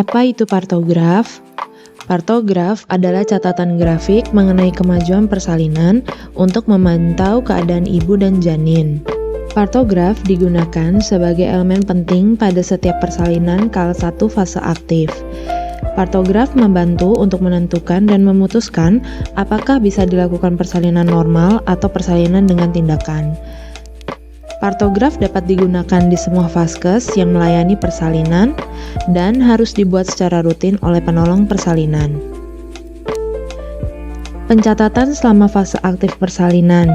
Apa itu partograf? Partograf adalah catatan grafik mengenai kemajuan persalinan untuk memantau keadaan ibu dan janin. Partograf digunakan sebagai elemen penting pada setiap persalinan kala satu fase aktif. Partograf membantu untuk menentukan dan memutuskan apakah bisa dilakukan persalinan normal atau persalinan dengan tindakan. Partograf dapat digunakan di semua vaskes yang melayani persalinan dan harus dibuat secara rutin oleh penolong persalinan. Pencatatan selama fase aktif persalinan.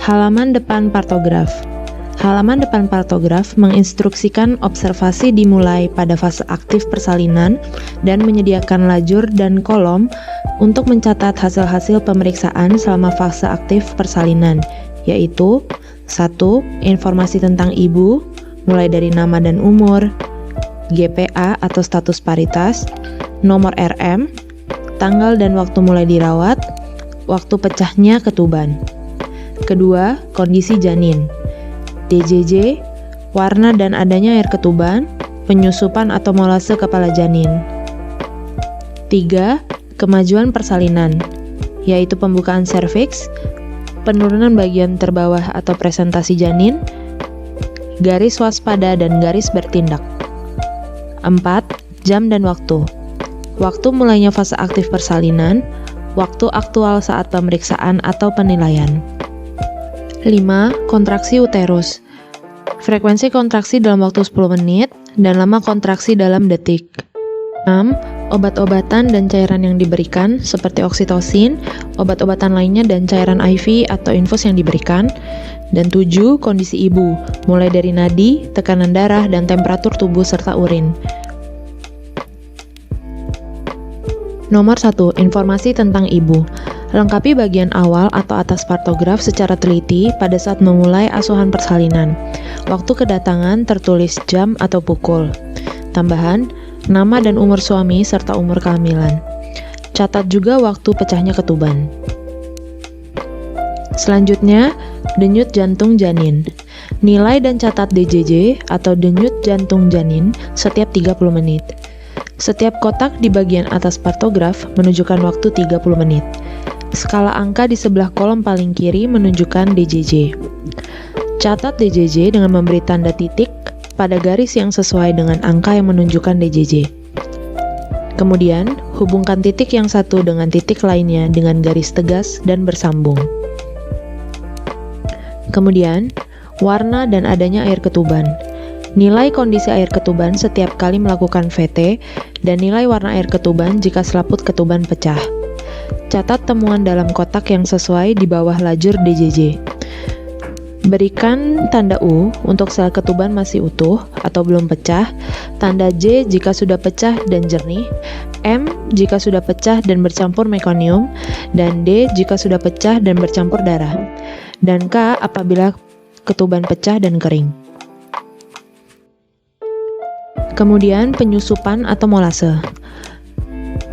Halaman depan partograf. Halaman depan partograf menginstruksikan observasi dimulai pada fase aktif persalinan dan menyediakan lajur dan kolom untuk mencatat hasil-hasil pemeriksaan selama fase aktif persalinan, yaitu 1. Informasi tentang ibu, mulai dari nama dan umur, GPA atau status paritas, nomor RM, tanggal dan waktu mulai dirawat, waktu pecahnya ketuban. Kedua, kondisi janin, DJJ, warna dan adanya air ketuban, penyusupan atau molase kepala janin. 3. Kemajuan persalinan, yaitu pembukaan serviks, penurunan bagian terbawah atau presentasi janin, garis waspada dan garis bertindak. 4. Jam dan waktu. Waktu mulainya fase aktif persalinan, waktu aktual saat pemeriksaan atau penilaian. 5. Kontraksi uterus. Frekuensi kontraksi dalam waktu 10 menit dan lama kontraksi dalam detik. 6. Obat-obatan dan cairan yang diberikan seperti oksitosin, obat-obatan lainnya dan cairan IV atau infus yang diberikan. Dan 7. Kondisi ibu, mulai dari nadi, tekanan darah, dan temperatur tubuh serta urin. Nomor 1. Informasi tentang ibu. Lengkapi bagian awal atau atas partograf secara teliti pada saat memulai asuhan persalinan. Waktu kedatangan tertulis jam atau pukul. Tambahan, nama dan umur suami serta umur kehamilan. Catat juga waktu pecahnya ketuban. Selanjutnya, denyut jantung janin. Nilai dan catat DJJ atau denyut jantung janin setiap 30 menit. Setiap kotak di bagian atas partograf menunjukkan waktu 30 menit. Skala angka di sebelah kolom paling kiri menunjukkan DJJ. Catat DJJ dengan memberi tanda titik pada garis yang sesuai dengan angka yang menunjukkan DJJ. Kemudian, hubungkan titik yang satu dengan titik lainnya dengan garis tegas dan bersambung. Kemudian, warna dan adanya air ketuban. Nilai kondisi air ketuban setiap kali melakukan VT dan nilai warna air ketuban jika selaput ketuban pecah. Catat temuan dalam kotak yang sesuai di bawah lajur DJJ. Berikan tanda U untuk sel ketuban masih utuh atau belum pecah, tanda J jika sudah pecah dan jernih, M jika sudah pecah dan bercampur mekonium, dan D jika sudah pecah dan bercampur darah, dan K apabila ketuban pecah dan kering. Kemudian penyusupan atau molase.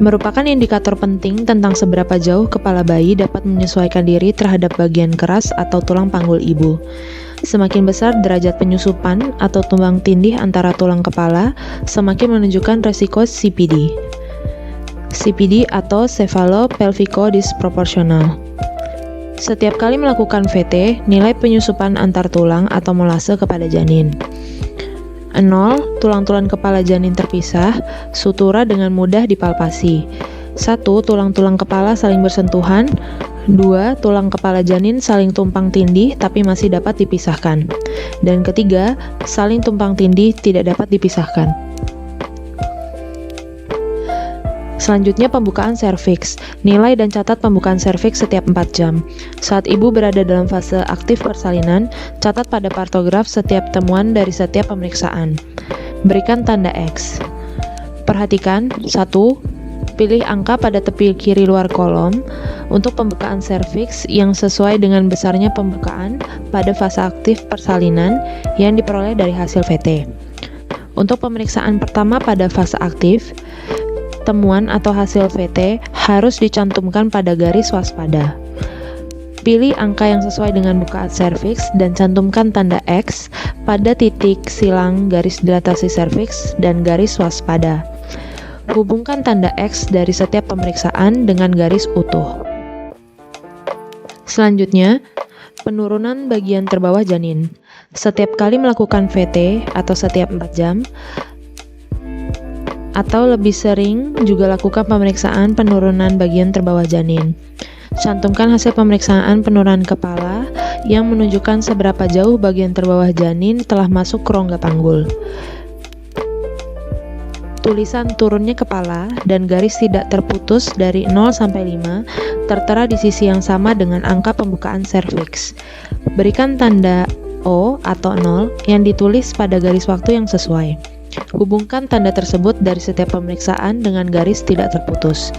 Merupakan indikator penting tentang seberapa jauh kepala bayi dapat menyesuaikan diri terhadap bagian keras atau tulang panggul ibu. Semakin besar derajat penyusupan atau tumbang tindih antara tulang kepala, semakin menunjukkan resiko CPD. CPD atau cephalopelvico-disproportional. Setiap kali melakukan VT, nilai penyusupan antar tulang atau molase kepada janin. 0. Tulang-tulang kepala janin terpisah, sutura dengan mudah dipalpasi. 1. Tulang-tulang kepala saling bersentuhan. 2. Tulang kepala janin saling tumpang tindih tapi masih dapat dipisahkan. Dan ketiga, saling tumpang tindih tidak dapat dipisahkan. Selanjutnya pembukaan serviks. Nilai dan catat pembukaan serviks setiap 4 jam. Saat ibu berada dalam fase aktif persalinan, catat pada partograf setiap temuan dari setiap pemeriksaan. Berikan tanda X. Perhatikan, 1. Pilih angka pada tepi kiri luar kolom untuk pembukaan serviks yang sesuai dengan besarnya pembukaan pada fase aktif persalinan yang diperoleh dari hasil VT. Untuk pemeriksaan pertama pada fase aktif, temuan atau hasil VT harus dicantumkan pada garis waspada. Pilih angka yang sesuai dengan bukaan serviks dan cantumkan tanda X pada titik silang garis dilatasi serviks dan garis waspada. Hubungkan tanda X dari setiap pemeriksaan dengan garis utuh. Selanjutnya, penurunan bagian terbawah janin. Setiap kali melakukan VT atau setiap 4 jam, atau lebih sering juga lakukan pemeriksaan penurunan bagian terbawah janin. Cantumkan hasil pemeriksaan penurunan kepala yang menunjukkan seberapa jauh bagian terbawah janin telah masuk ke rongga panggul. Tulisan turunnya kepala dan garis tidak terputus dari 0 sampai 5 tertera di sisi yang sama dengan angka pembukaan serviks. Berikan tanda O atau 0 yang ditulis pada garis waktu yang sesuai. Hubungkan tanda tersebut dari setiap pemeriksaan dengan garis tidak terputus.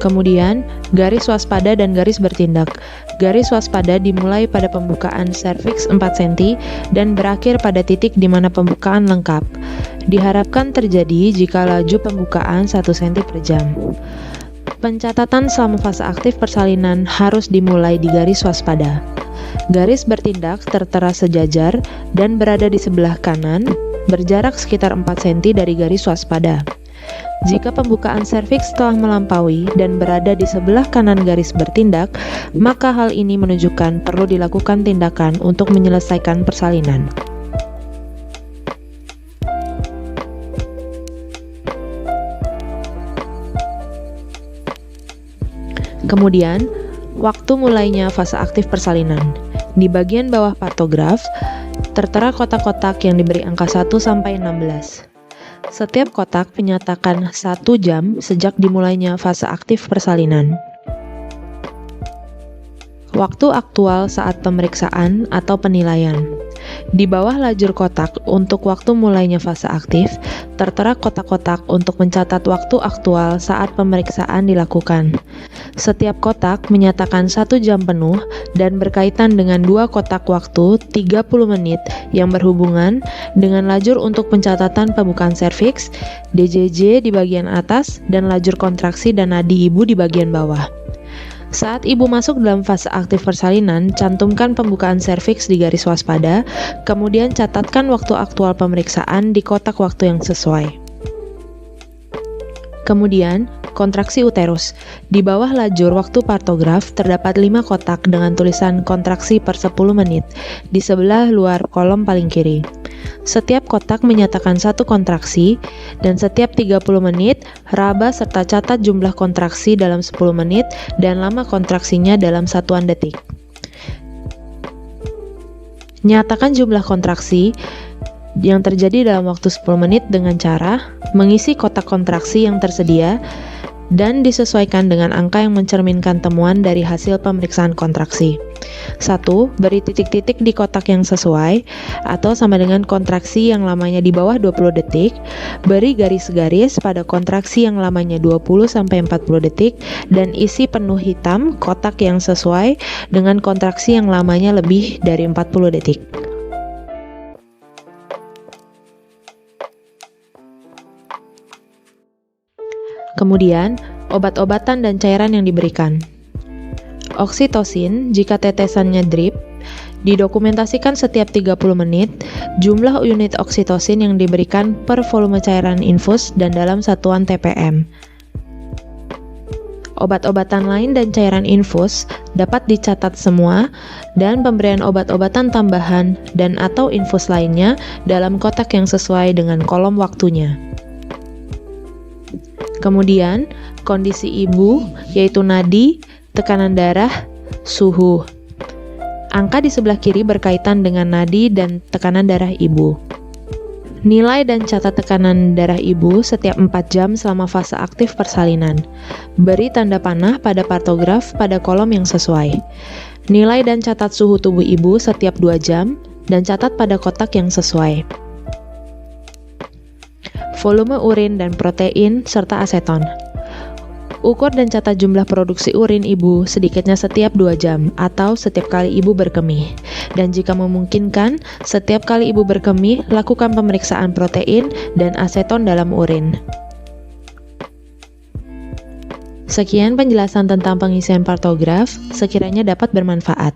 Kemudian, garis waspada dan garis bertindak. Garis waspada dimulai pada pembukaan serviks 4 cm dan berakhir pada titik di mana pembukaan lengkap. Diharapkan terjadi jika laju pembukaan 1 cm per jam. Pencatatan selama fase aktif persalinan harus dimulai di garis waspada. Garis bertindak tertera sejajar dan berada di sebelah kanan, berjarak sekitar 4 cm dari garis waspada. Jika pembukaan serviks telah melampaui dan berada di sebelah kanan garis bertindak, maka hal ini menunjukkan perlu dilakukan tindakan untuk menyelesaikan persalinan. Kemudian, waktu mulainya fase aktif persalinan. Di bagian bawah partograf, tertera kotak-kotak yang diberi angka 1 sampai 16. Setiap kotak menyatakan 1 jam sejak dimulainya fase aktif persalinan. Waktu aktual saat pemeriksaan atau penilaian. Di bawah lajur kotak untuk waktu mulainya fase aktif, tertera kotak-kotak untuk mencatat waktu aktual saat pemeriksaan dilakukan. Setiap kotak menyatakan 1 jam penuh dan berkaitan dengan 2 kotak waktu 30 menit yang berhubungan dengan lajur untuk pencatatan pembukaan serviks, DJJ di bagian atas, dan lajur kontraksi dan nadi ibu di bagian bawah. Saat ibu masuk dalam fase aktif persalinan, cantumkan pembukaan serviks di garis waspada, kemudian catatkan waktu aktual pemeriksaan di kotak waktu yang sesuai. Kemudian, kontraksi uterus. Di bawah lajur waktu partograf terdapat 5 kotak dengan tulisan kontraksi per 10 menit di sebelah luar kolom paling kiri. Setiap kotak menyatakan 1 kontraksi, dan setiap 30 menit, raba serta catat jumlah kontraksi dalam 10 menit dan lama kontraksinya dalam satuan detik. Nyatakan jumlah kontraksi yang terjadi dalam waktu 10 menit dengan cara mengisi kotak kontraksi yang tersedia dan disesuaikan dengan angka yang mencerminkan temuan dari hasil pemeriksaan kontraksi. 1. Beri titik-titik di kotak yang sesuai atau sama dengan kontraksi yang lamanya di bawah 20 detik. Beri garis-garis pada kontraksi yang lamanya 20-40 detik dan isi penuh hitam kotak yang sesuai dengan kontraksi yang lamanya lebih dari 40 detik. Kemudian, obat-obatan dan cairan yang diberikan. Oksitosin, jika tetesannya drip, didokumentasikan setiap 30 menit, jumlah unit oksitosin yang diberikan per volume cairan infus dan dalam satuan TPM. Obat-obatan lain dan cairan infus dapat dicatat semua dan pemberian obat-obatan tambahan dan atau infus lainnya dalam kotak yang sesuai dengan kolom waktunya. Kemudian, kondisi ibu, yaitu nadi, tekanan darah, suhu. Angka di sebelah kiri berkaitan dengan nadi dan tekanan darah ibu. Nilai dan catat tekanan darah ibu setiap 4 jam selama fase aktif persalinan. Beri tanda panah pada partograf pada kolom yang sesuai. Nilai dan catat suhu tubuh ibu setiap 2 jam dan catat pada kotak yang sesuai. Volume urin dan protein serta aseton. Ukur dan catat jumlah produksi urin ibu sedikitnya setiap 2 jam atau setiap kali ibu berkemih. Dan jika memungkinkan, setiap kali ibu berkemih, lakukan pemeriksaan protein dan aseton dalam urin. Sekian penjelasan tentang pengisian partograf, sekiranya dapat bermanfaat.